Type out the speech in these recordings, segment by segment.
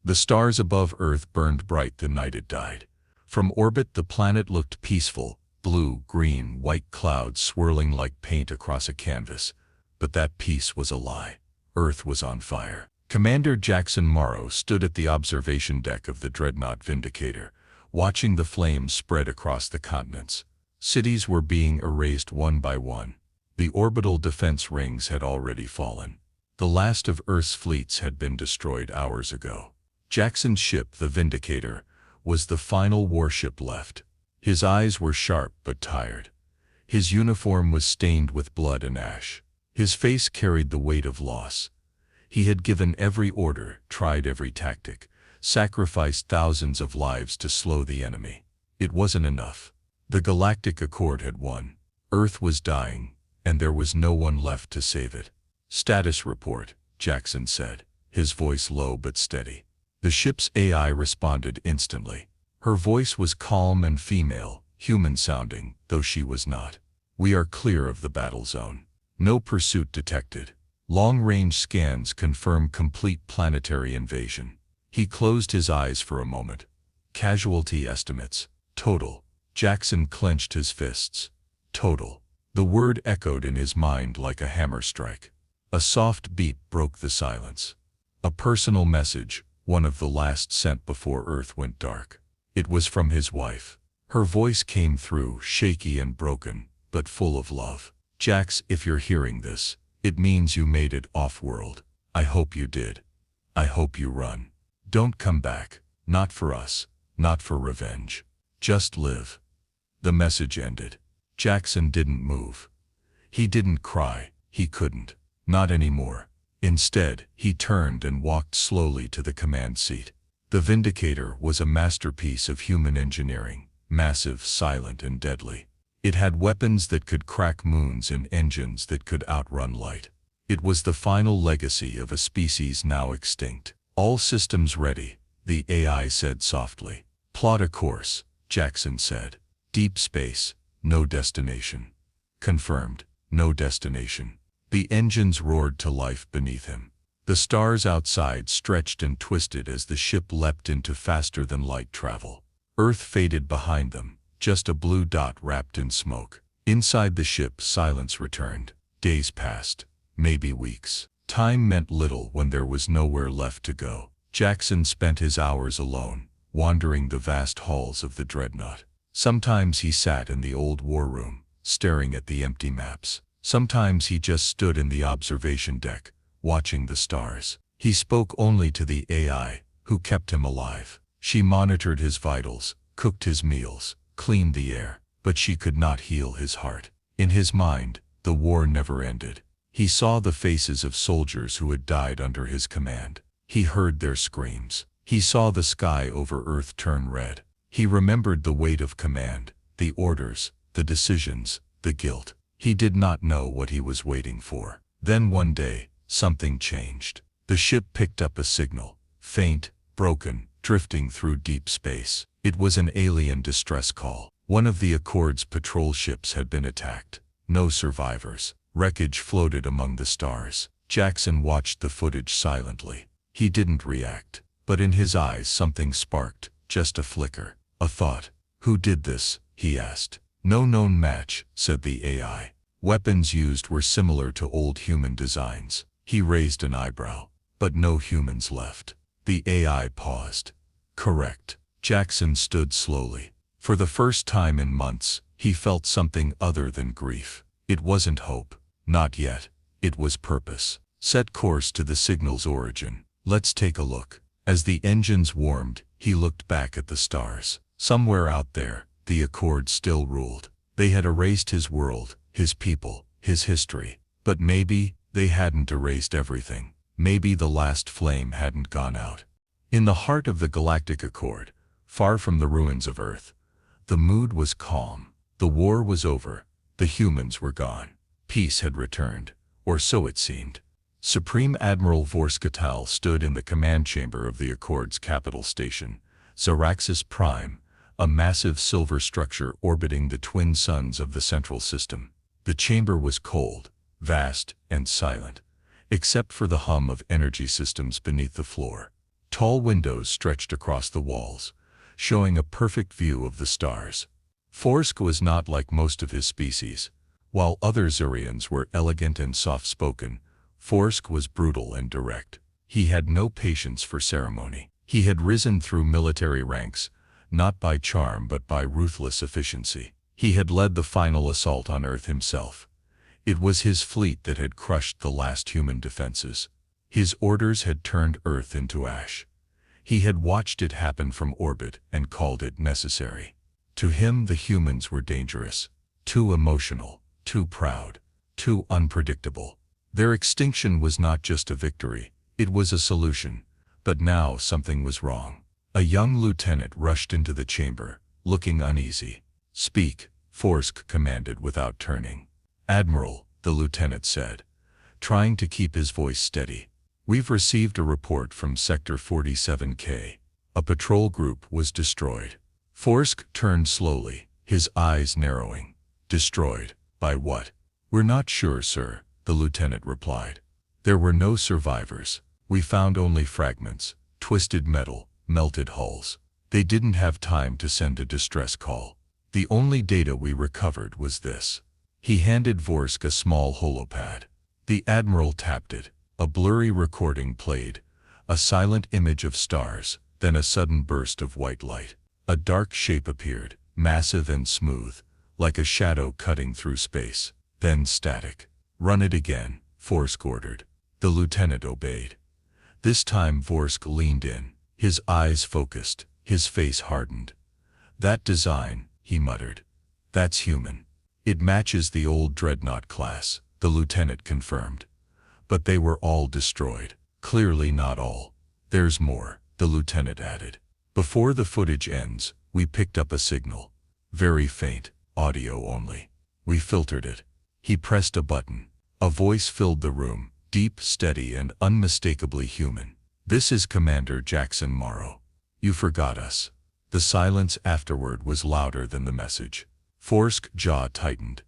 The stars above Earth burned bright the night it died. From orbit the planet looked peaceful, blue, green, white clouds swirling like paint across a canvas. But that peace was a lie. Earth was on fire. Commander Jackson Morrow stood at the observation deck of the Dreadnought Vindicator, watching the flames spread across the continents. Cities were being erased one by one. The orbital defense rings had already fallen. The last of Earth's fleets had been destroyed hours ago. Jackson's ship, the Vindicator, was the final warship left. His eyes were sharp but tired. His uniform was stained with blood and ash. His face carried the weight of loss. He had given every order, tried every tactic, sacrificed thousands of lives to slow the enemy. It wasn't enough. The Galactic Accord had won. Earth was dying, and there was no one left to save it. "Status report," Jackson said, his voice low but steady. The ship's AI responded instantly. Her voice was calm and female, human-sounding, though she was not. "We are clear of the battle zone. No pursuit detected. Long-range scans confirm complete planetary invasion." He closed his eyes for a moment. "Casualty estimates. Total." Jackson clenched his fists. "Total." The word echoed in his mind like a hammer strike. A soft beat broke the silence. A personal message, one of the last sent before Earth went dark. It was from his wife. Her voice came through, shaky and broken, but full of love. "Jax, if you're hearing this, it means you made it off-world. I hope you did. I hope you run. Don't come back. Not for us. Not for revenge. Just live." The message ended. Jackson didn't move. He didn't cry. He couldn't. Not anymore. Instead, he turned and walked slowly to the command seat. The Vindicator was a masterpiece of human engineering, massive, silent, and deadly. It had weapons that could crack moons and engines that could outrun light. It was the final legacy of a species now extinct. "All systems ready," the AI said softly. "Plot a course," Jackson said. "Deep space, no destination." "Confirmed, no destination." The engines roared to life beneath him. The stars outside stretched and twisted as the ship leapt into faster-than-light travel. Earth faded behind them, just a blue dot wrapped in smoke. Inside the ship, silence returned. Days passed, maybe weeks. Time meant little when there was nowhere left to go. Jackson spent his hours alone, wandering the vast halls of the Dreadnought. Sometimes he sat in the old war room, staring at the empty maps. Sometimes he just stood in the observation deck, watching the stars. He spoke only to the AI, who kept him alive. She monitored his vitals, cooked his meals, cleaned the air, but she could not heal his heart. In his mind, the war never ended. He saw the faces of soldiers who had died under his command. He heard their screams. He saw the sky over Earth turn red. He remembered the weight of command, the orders, the decisions, the guilt. He did not know what he was waiting for. Then one day, something changed. The ship picked up a signal, faint, broken, drifting through deep space. It was an alien distress call. One of the Accord's patrol ships had been attacked. No survivors. Wreckage floated among the stars. Jackson watched the footage silently. He didn't react, but in his eyes something sparked, just a flicker, a thought. "Who did this?" he asked. "No known match," said the AI. Weapons used were similar to old human designs. He raised an eyebrow. "But no humans left." The AI paused. "Correct." Jackson stood slowly. For the first time in months, he felt something other than grief. It wasn't hope. Not yet. It was purpose. "Set course to the signal's origin. Let's take a look." As the engines warmed, he looked back at the stars. Somewhere out there, the Accord still ruled. They had erased his world, his people, his history. But maybe they hadn't erased everything. Maybe the last flame hadn't gone out. In the heart of the Galactic Accord, far from the ruins of Earth, the mood was calm. The war was over. The humans were gone. Peace had returned, or so it seemed. Supreme Admiral Vorskatal stood in the command chamber of the Accord's capital station, Zaraxis Prime, a massive silver structure orbiting the twin suns of the central system. The chamber was cold, vast, and silent, except for the hum of energy systems beneath the floor. Tall windows stretched across the walls, showing a perfect view of the stars. Forsk was not like most of his species. While other Zurians were elegant and soft-spoken, Forsk was brutal and direct. He had no patience for ceremony. He had risen through military ranks, not by charm but by ruthless efficiency. He had led the final assault on Earth himself. It was his fleet that had crushed the last human defenses. His orders had turned Earth into ash. He had watched it happen from orbit and called it necessary. To him the humans were dangerous, too emotional, too proud, too unpredictable. Their extinction was not just a victory, it was a solution. But now something was wrong. A young lieutenant rushed into the chamber, looking uneasy. "Speak," Forsk commanded without turning. "Admiral," the lieutenant said, trying to keep his voice steady. "We've received a report from Sector 47K. A patrol group was destroyed." Forsk turned slowly, his eyes narrowing. "Destroyed? By what?" "We're not sure, sir," the lieutenant replied. "There were no survivors. We found only fragments, twisted metal, melted hulls. They didn't have time to send a distress call. The only data we recovered was this." He handed Forsk a small holopad. The admiral tapped it. A blurry recording played, a silent image of stars, then a sudden burst of white light. A dark shape appeared, massive and smooth, like a shadow cutting through space. Then static. "Run it again," Forsk ordered. The lieutenant obeyed. This time Forsk leaned in, his eyes focused, his face hardened. "That design," he muttered. "That's human. It matches the old Dreadnought class," the lieutenant confirmed. "But they were all destroyed." "Clearly not all. There's more," the lieutenant added. "Before the footage ends, we picked up a signal. Very faint, audio only. We filtered it." He pressed a button. A voice filled the room, deep, steady, and unmistakably human. "This is Commander Jackson Morrow. You forgot us." The silence afterward was louder than the message. Forsk's jaw tightened.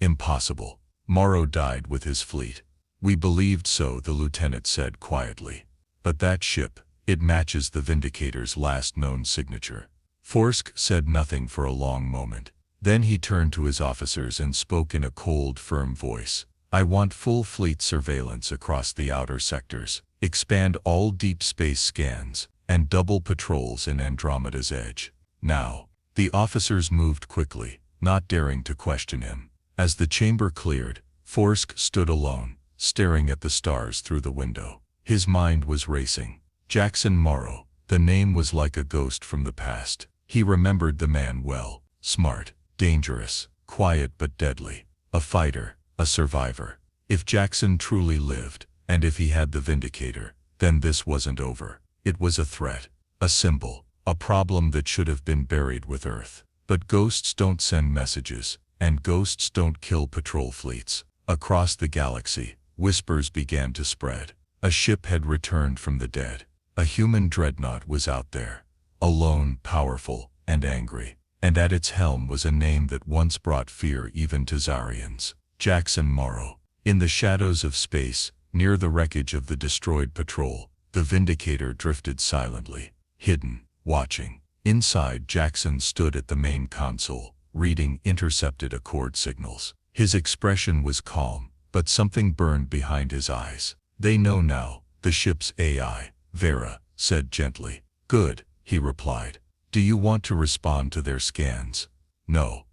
"Impossible. Morrow died with his fleet." "We believed so," the lieutenant said quietly. "But that ship, it matches the Vindicator's last known signature." Forsk said nothing for a long moment. Then he turned to his officers and spoke in a cold, firm voice. "I want full fleet surveillance across the outer sectors. Expand all deep space scans, and double patrols in Andromeda's edge. Now." The officers moved quickly, not daring to question him. As the chamber cleared, Forsk stood alone, staring at the stars through the window. His mind was racing. Jackson Morrow, the name was like a ghost from the past. He remembered the man well. Smart, dangerous, quiet but deadly. A fighter, a survivor. If Jackson truly lived, and if he had the Vindicator, then this wasn't over. It was a threat, a symbol, a problem that should have been buried with Earth. But ghosts don't send messages, and ghosts don't kill patrol fleets. Across the galaxy, whispers began to spread. A ship had returned from the dead. A human dreadnought was out there, alone, powerful, and angry. And at its helm was a name that once brought fear even to Zarians. Jackson Morrow. In the shadows of space, near the wreckage of the destroyed patrol, the Vindicator drifted silently, hidden, watching. Inside, Jackson stood at the main console, reading intercepted accord signals. His expression was calm, but something burned behind his eyes. "They know now," the ship's AI, Vera, said gently. "Good," he replied. "Do you want to respond to their scans?" "No.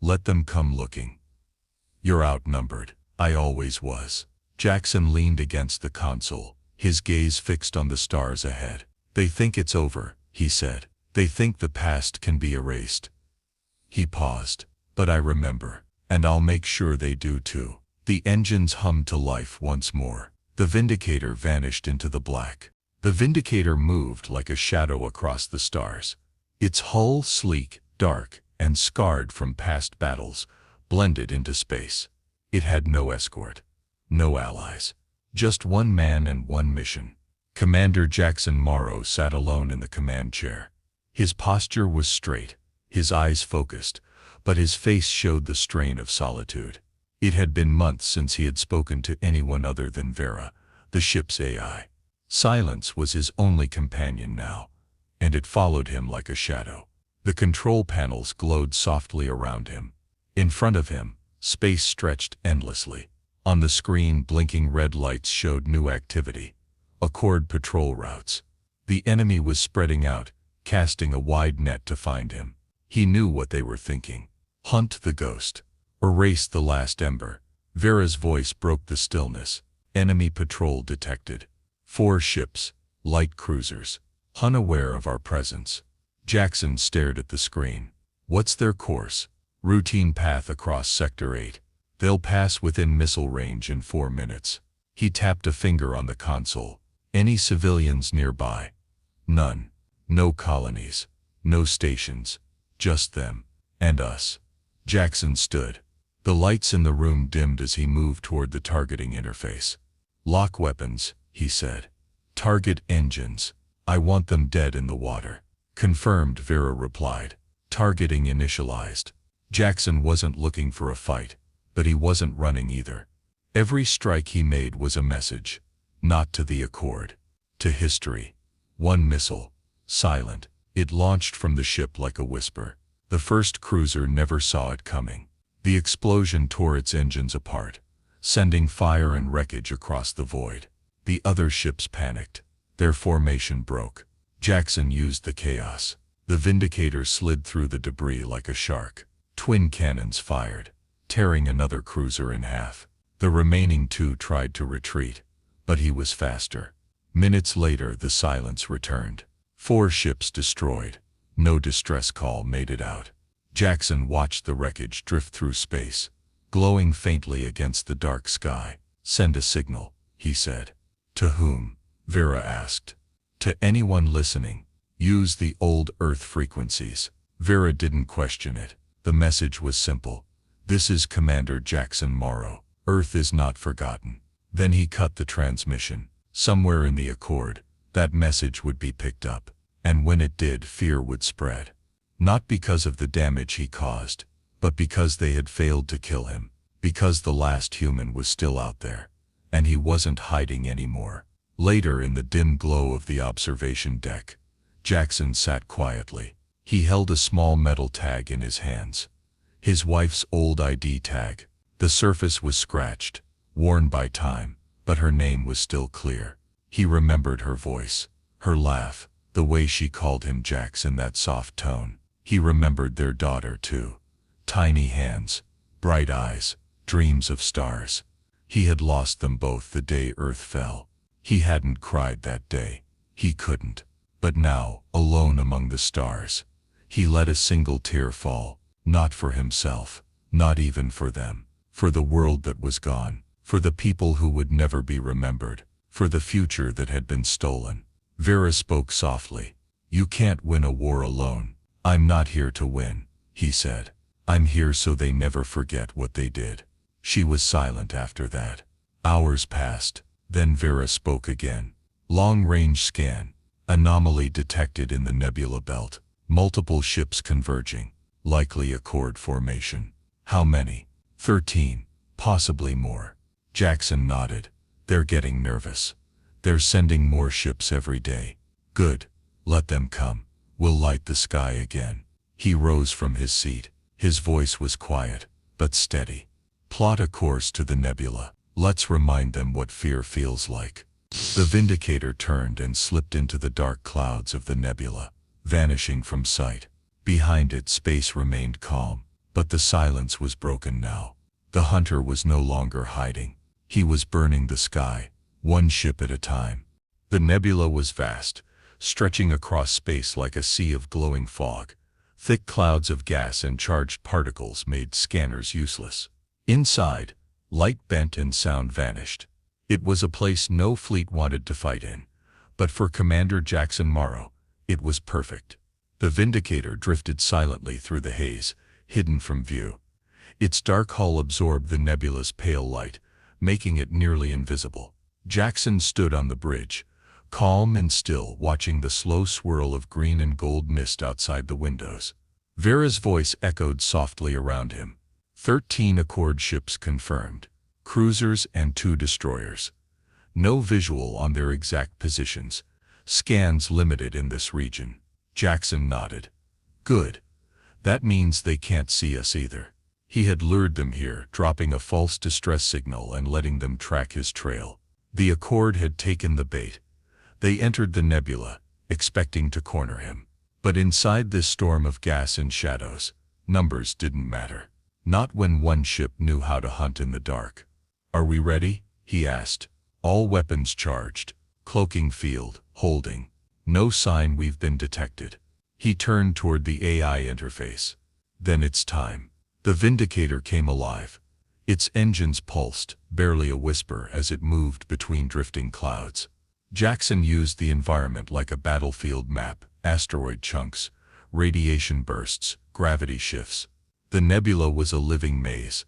Let them come looking." "You're outnumbered." "I always was." Jackson leaned against the console, his gaze fixed on the stars ahead. "They think it's over," he said. "They think the past can be erased." He paused. "But I remember, and I'll make sure they do too." The engines hummed to life once more. The Vindicator vanished into the black. The Vindicator moved like a shadow across the stars. Its hull, sleek, dark, and scarred from past battles, blended into space. It had no escort, no allies, just one man and one mission. Commander Jackson Morrow sat alone in the command chair. His posture was straight, his eyes focused, but his face showed the strain of solitude. It had been months since he had spoken to anyone other than Vera, the ship's AI. Silence was his only companion now, and it followed him like a shadow. The control panels glowed softly around him. In front of him, space stretched endlessly. On the screen, blinking red lights showed new activity. Accord patrol routes. The enemy was spreading out, casting a wide net to find him. He knew what they were thinking. Hunt the ghost. Erase the last ember. Vera's voice broke the stillness. Enemy patrol detected. 4 ships, light cruisers, unaware of our presence. Jackson stared at the screen. What's their course? Routine path across Sector 8. They'll pass within missile range in 4 minutes. He tapped a finger on the console. Any civilians nearby? None. No colonies. No stations. Just them. And us. Jackson stood. The lights in the room dimmed as he moved toward the targeting interface. Lock weapons, he said. Target engines. I want them dead in the water. Confirmed, Vera replied. Targeting initialized. Jackson wasn't looking for a fight, but he wasn't running either. Every strike he made was a message. Not to the Accord. To history. 1 missile. Silent. It launched from the ship like a whisper. The first cruiser never saw it coming. The explosion tore its engines apart, sending fire and wreckage across the void. The other ships panicked. Their formation broke. Jackson used the chaos. The Vindicator slid through the debris like a shark. Twin cannons fired, tearing another cruiser in half. The remaining 2 tried to retreat, but he was faster. Minutes later, the silence returned. 4 ships destroyed. No distress call made it out. Jackson watched the wreckage drift through space, glowing faintly against the dark sky. Send a signal, he said. To whom? Vera asked. To anyone listening. Use the old Earth frequencies. Vera didn't question it. The message was simple. This is Commander Jackson Morrow. Earth is not forgotten. Then he cut the transmission. Somewhere in the Accord, that message would be picked up. And when it did, fear would spread. Not because of the damage he caused, but because they had failed to kill him. Because the last human was still out there. And he wasn't hiding anymore. Later, in the dim glow of the observation deck, Jackson sat quietly. He held a small metal tag in his hands. His wife's old ID tag. The surface was scratched, worn by time, but her name was still clear. He remembered her voice, her laugh, the way she called him Jax in that soft tone. He remembered their daughter too. Tiny hands, bright eyes, dreams of stars. He had lost them both the day Earth fell. He hadn't cried that day. He couldn't. But now, alone among the stars, he let a single tear fall, not for himself, not even for them, for the world that was gone, for the people who would never be remembered, for the future that had been stolen. Vera spoke softly. You can't win a war alone. I'm not here to win, he said. I'm here so they never forget what they did. She was silent after that. Hours passed. Then Vera spoke again. Long-range scan. Anomaly detected in the nebula belt. Multiple ships converging. Likely Accord formation. How many? 13. Possibly more. Jackson nodded. They're getting nervous. They're sending more ships every day. Good. Let them come. We'll light the sky again. He rose from his seat. His voice was quiet, but steady. Plot a course to the nebula. Let's remind them what fear feels like. The Vindicator turned and slipped into the dark clouds of the nebula, vanishing from sight. Behind it, space remained calm, but the silence was broken now. The hunter was no longer hiding. He was burning the sky, one ship at a time. The nebula was vast, stretching across space like a sea of glowing fog. Thick clouds of gas and charged particles made scanners useless. Inside, light bent and sound vanished. It was a place no fleet wanted to fight in, but for Commander Jackson Morrow, it was perfect. The Vindicator drifted silently through the haze, hidden from view. Its dark hull absorbed the nebula's pale light, making it nearly invisible. Jackson stood on the bridge, calm and still, watching the slow swirl of green and gold mist outside the windows. Vera's voice echoed softly around him. 13 Accord ships confirmed. Cruisers and 2 destroyers. No visual on their exact positions. Scans limited in this region. Jackson nodded. Good. That means they can't see us either. He had lured them here, dropping a false distress signal and letting them track his trail. The Accord had taken the bait. They entered the nebula, expecting to corner him. But inside this storm of gas and shadows, numbers didn't matter. Not when one ship knew how to hunt in the dark. "Are we ready?" he asked. "All weapons charged. Cloaking field, holding. No sign we've been detected." He turned toward the AI interface. "Then it's time." The Vindicator came alive. Its engines pulsed, barely a whisper as it moved between drifting clouds. Jackson used the environment like a battlefield map: asteroid chunks, radiation bursts, gravity shifts. The nebula was a living maze,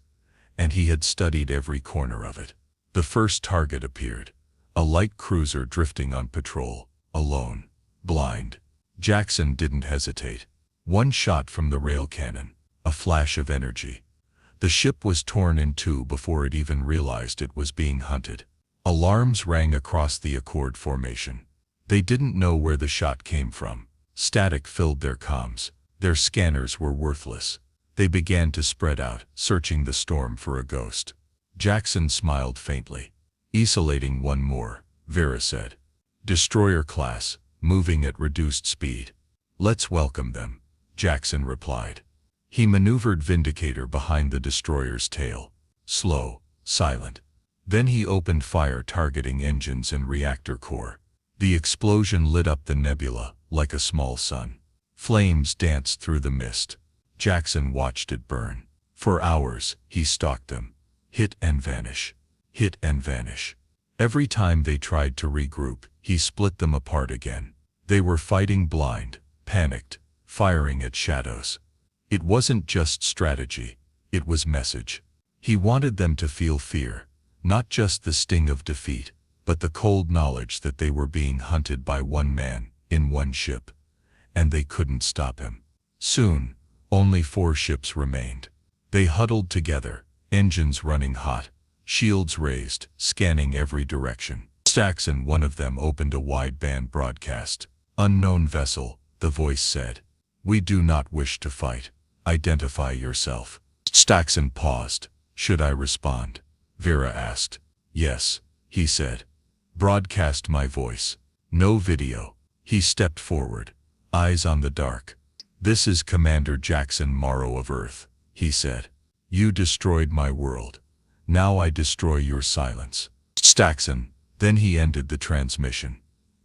and he had studied every corner of it. The first target appeared. A light cruiser drifting on patrol, alone, blind. Jackson didn't hesitate. One shot from the rail cannon, a flash of energy. The ship was torn in two before it even realized it was being hunted. Alarms rang across the Accord formation. They didn't know where the shot came from. Static filled their comms. Their scanners were worthless. They began to spread out, searching the storm for a ghost. Jackson smiled faintly. "Isolating one more," Vera said. "Destroyer class, moving at reduced speed." "Let's welcome them," Jackson replied. He maneuvered Vindicator behind the destroyer's tail. Slow, silent. Then he opened fire, targeting engines and reactor core. The explosion lit up the nebula like a small sun. Flames danced through the mist. Jackson watched it burn. For hours, he stalked them. Hit and vanish. Hit and vanish. Every time they tried to regroup, he split them apart again. They were fighting blind, panicked, firing at shadows. It wasn't just strategy, it was message. He wanted them to feel fear, not just the sting of defeat, but the cold knowledge that they were being hunted by one man, in one ship. And they couldn't stop him. Soon, only 4 ships remained. They huddled together, engines running hot, shields raised, scanning every direction. Jackson, one of them, opened a wideband broadcast. "Unknown vessel," the voice said. "We do not wish to fight. Identify yourself." Jackson paused. "Should I respond?" Vera asked. "Yes," he said. "Broadcast my voice. No video." He stepped forward, eyes on the dark. "This is Commander Jackson Morrow of Earth," he said. "You destroyed my world. Now I destroy your silence." Jackson. Then he ended the transmission.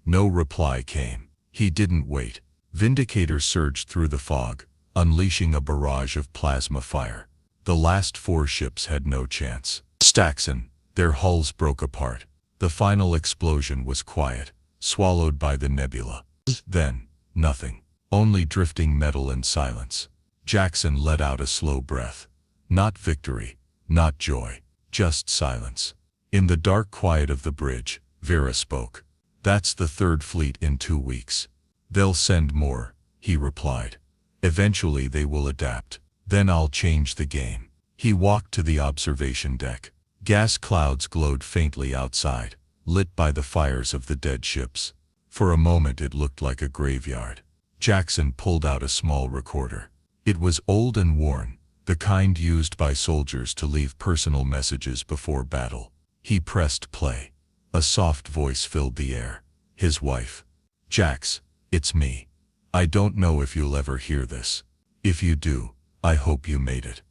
No reply came. He didn't wait. Vindicator surged through the fog, unleashing a barrage of plasma fire. The last 4 ships had no chance. Jackson. Their hulls broke apart. The final explosion was quiet, swallowed by the nebula. Then, nothing. Only drifting metal and silence. Jackson let out a slow breath. Not victory, not joy, just silence. In the dark quiet of the bridge, Vera spoke. "That's the 3rd fleet in 2 weeks. They'll send more," he replied. "Eventually they will adapt. Then I'll change the game." He walked to the observation deck. Gas clouds glowed faintly outside, lit by the fires of the dead ships. For a moment it looked like a graveyard. Jackson pulled out a small recorder. It was old and worn, the kind used by soldiers to leave personal messages before battle. He pressed play. A soft voice filled the air. His wife. "Jax, it's me. I don't know if you'll ever hear this. If you do, I hope you made it.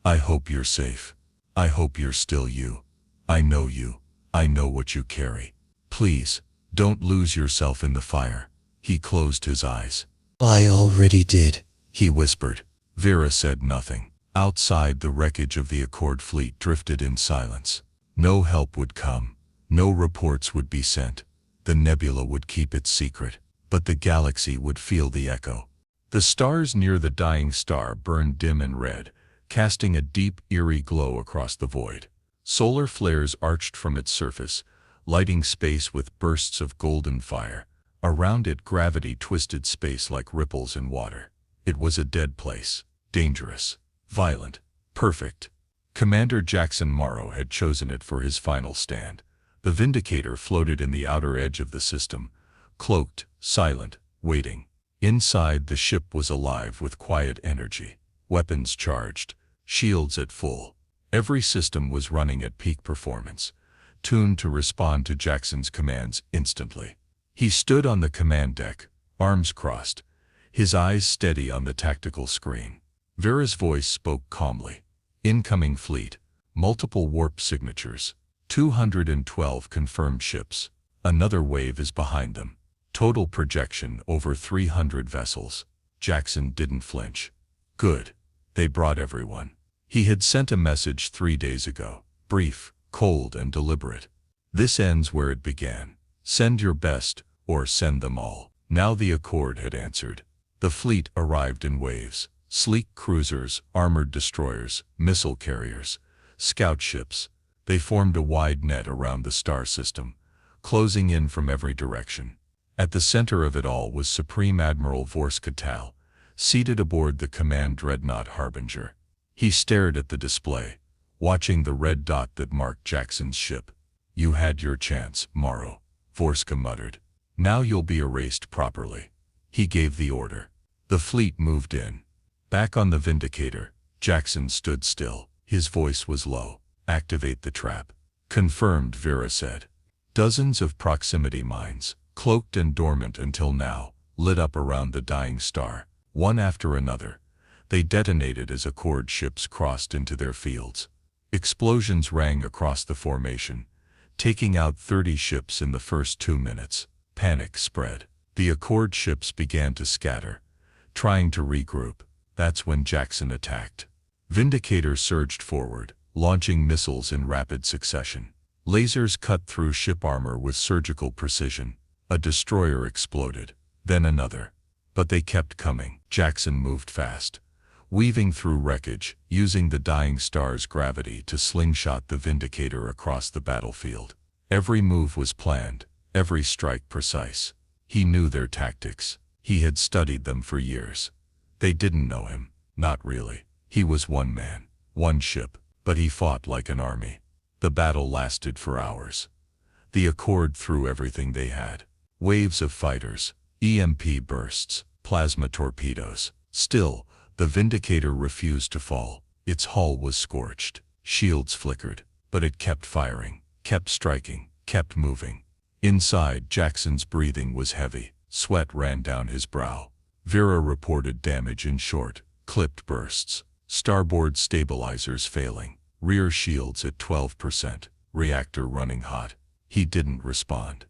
I hope you're safe. I hope you're still you. I know you. I know what you carry. Please, don't lose yourself in the fire." He closed his eyes. "I already did," he whispered. Vera said nothing. Outside, the wreckage of the Accord fleet drifted in silence. No help would come. No reports would be sent. The nebula would keep its secret, but the galaxy would feel the echo. The stars near the dying star burned dim and red, casting a deep, eerie glow across the void. Solar flares arched from its surface, lighting space with bursts of golden fire. Around it, gravity twisted space like ripples in water. It was a dead place, dangerous, violent, perfect. Commander Jackson Morrow had chosen it for his final stand. The Vindicator floated in the outer edge of the system, cloaked, silent, waiting. Inside, the ship was alive with quiet energy. Weapons charged, shields at full. Every system was running at peak performance, tuned to respond to Jackson's commands instantly. He stood on the command deck, arms crossed, his eyes steady on the tactical screen. Vera's voice spoke calmly. Incoming fleet, multiple warp signatures, 212 confirmed ships. Another wave is behind them. Total projection over 300 vessels. Jackson didn't flinch. Good. They brought everyone. He had sent a message 3 days ago. Brief, cold, and deliberate. This ends where it began. Send your best, or send them all. Now the Accord had answered. The fleet arrived in waves. Sleek cruisers, armored destroyers, missile carriers, scout ships. They formed a wide net around the star system, closing in from every direction. At the center of it all was Supreme Admiral Vorskatal, seated aboard the command Dreadnought Harbinger. He stared at the display, watching the red dot that marked Jackson's ship. You had your chance, Morrow, Vorska muttered. Now you'll be erased properly. He gave the order. The fleet moved in. Back on the Vindicator, Jackson stood still. His voice was low. Activate the trap. Confirmed, Vera said. Dozens of proximity mines, cloaked and dormant until now, lit up around the dying star. One after another, they detonated as Accord ships crossed into their fields. Explosions rang across the formation, taking out 30 ships in the first 2 minutes. Panic spread. The Accord ships began to scatter, trying to regroup. That's when Jackson attacked. Vindicator surged forward, launching missiles in rapid succession. Lasers cut through ship armor with surgical precision. A destroyer exploded, then another. But they kept coming. Jackson moved fast, weaving through wreckage, using the dying star's gravity to slingshot the Vindicator across the battlefield. Every move was planned, every strike precise. He knew their tactics. He had studied them for years. They didn't know him. Not really. He was one man, one ship, but he fought like an army. The battle lasted for hours. The Accord threw everything they had. Waves of fighters, EMP bursts, plasma torpedoes. Still, the Vindicator refused to fall. Its hull was scorched. Shields flickered, but it kept firing, kept striking, kept moving. Inside, Jackson's breathing was heavy. Sweat ran down his brow. Vera reported damage in short, clipped bursts. Starboard stabilizers failing. Rear shields at 12%. Reactor running hot. He didn't respond.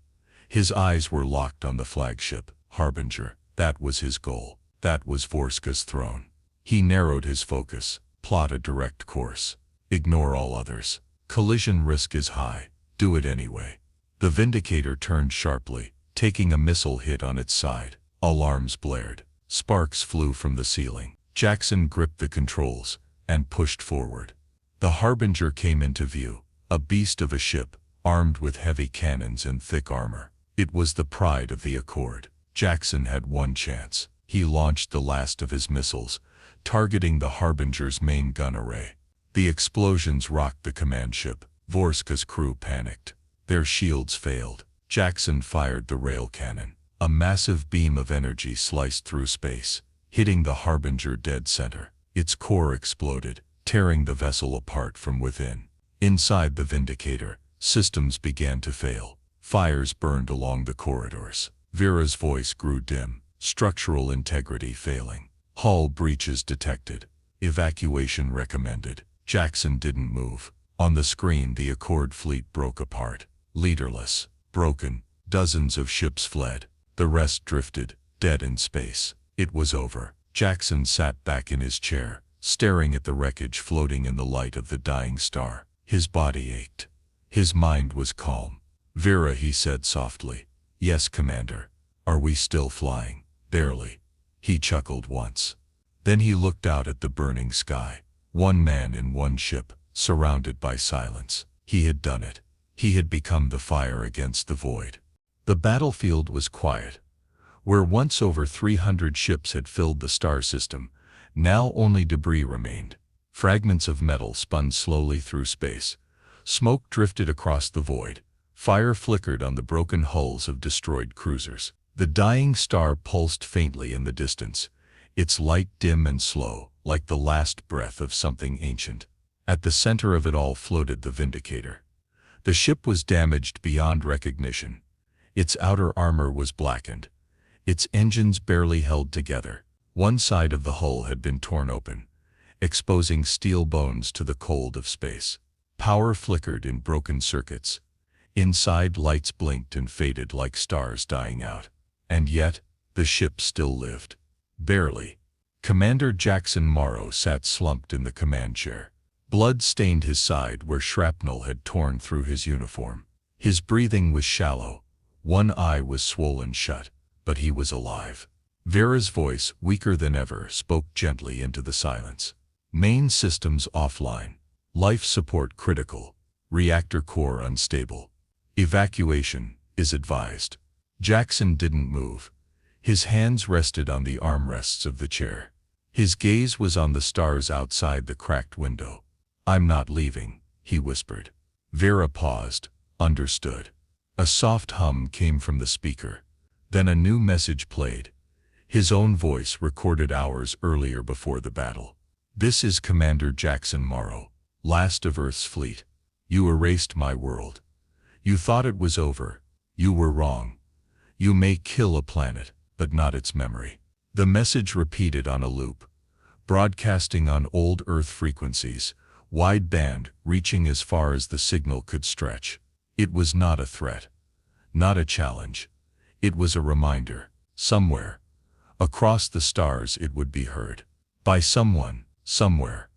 His eyes were locked on the flagship, Harbinger. That was his goal. That was Vorska's throne. He narrowed his focus. Plot a direct course. Ignore all others. Collision risk is high. Do it anyway. The Vindicator turned sharply, taking a missile hit on its side. Alarms blared. Sparks flew from the ceiling. Jackson gripped the controls and pushed forward. The Harbinger came into view, a beast of a ship, armed with heavy cannons and thick armor. It was the pride of the Accord. Jackson had one chance. He launched the last of his missiles, targeting the Harbinger's main gun array. The explosions rocked the command ship. Vorska's crew panicked. Their shields failed. Jackson fired the rail cannon. A massive beam of energy sliced through space, hitting the Harbinger dead center. Its core exploded, tearing the vessel apart from within. Inside the Vindicator, systems began to fail. Fires burned along the corridors. Vera's voice grew dim. Structural integrity failing. Hull breaches detected. Evacuation recommended. Jackson didn't move. On the screen, the Accord fleet broke apart. Leaderless, broken, dozens of ships fled. The rest drifted, dead in space. It was over. Jackson sat back in his chair, staring at the wreckage floating in the light of the dying star. His body ached. His mind was calm. Vera, he said softly. Yes, Commander. Are we still flying? Barely. He chuckled once. Then he looked out at the burning sky. One man in one ship, surrounded by silence. He had done it. He had become the fire against the void. The battlefield was quiet. Where once over 300 ships had filled the star system, now only debris remained. Fragments of metal spun slowly through space. Smoke drifted across the void, Fire flickered on the broken hulls of destroyed cruisers. The dying star pulsed faintly in the distance, its light dim and slow, like the last breath of something ancient. At the center of it all floated the Vindicator. The ship was damaged beyond recognition. Its outer armor was blackened. Its engines barely held together. One side of the hull had been torn open, exposing steel bones to the cold of space. Power flickered in broken circuits. Inside, lights blinked and faded like stars dying out. And yet, the ship still lived. Barely. Commander Jackson Morrow sat slumped in the command chair. Blood stained his side where shrapnel had torn through his uniform. His breathing was shallow. One eye was swollen shut, but he was alive. Vera's voice, weaker than ever, spoke gently into the silence. Main systems offline. Life support critical. Reactor core unstable. Evacuation is advised. Jackson didn't move. His hands rested on the armrests of the chair. His gaze was on the stars outside the cracked window. "I'm not leaving," he whispered. Vera paused, understood. A soft hum came from the speaker. Then a new message played. His own voice recorded hours earlier before the battle. "This is Commander Jackson Morrow, last of Earth's fleet. You erased my world. You thought it was over. You were wrong. You may kill a planet, but not its memory." The message repeated on a loop, broadcasting on old Earth frequencies, wideband, reaching as far as the signal could stretch. It was not a threat, not a challenge. It was a reminder. Somewhere, across the stars, it would be heard. By someone, somewhere.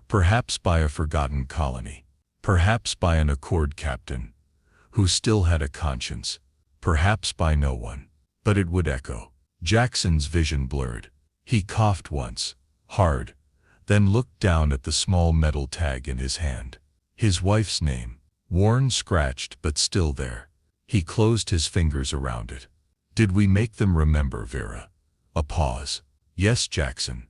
Perhaps by a forgotten colony. Perhaps by an Accord captain, who still had a conscience. Perhaps by no one. But it would echo. Jackson's vision blurred. He coughed once, hard, then looked down at the small metal tag in his hand. His wife's name, worn, scratched, but still there. He closed his fingers around it. "Did we make them remember, Vera?" A pause. "Yes, Jackson.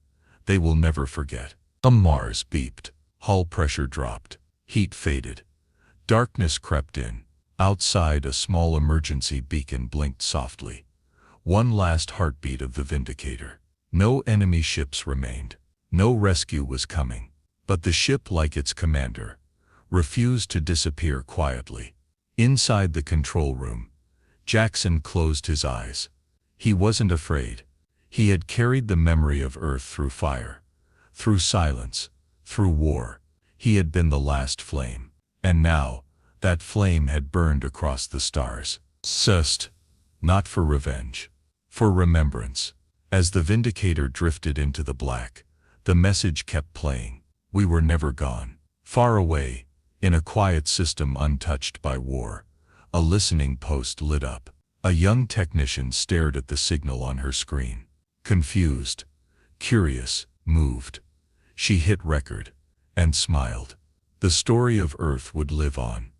They will never forget." A Mars beeped. Hull pressure dropped. Heat faded. Darkness crept in. Outside, a small emergency beacon blinked softly. One last heartbeat of the Vindicator. No enemy ships remained. No rescue was coming. But the ship, like its commander, refused to disappear quietly. Inside the control room, Jackson closed his eyes. He wasn't afraid. He had carried the memory of Earth through fire, through silence, through war. He had been the last flame. And now, that flame had burned across the stars. Just, not for revenge, for remembrance. As the Vindicator drifted into the black, the message kept playing. We were never gone. Far away, in a quiet system untouched by war, a listening post lit up. A young technician stared at the signal on her screen. Confused, curious, moved. She hit record and smiled. The story of Earth would live on.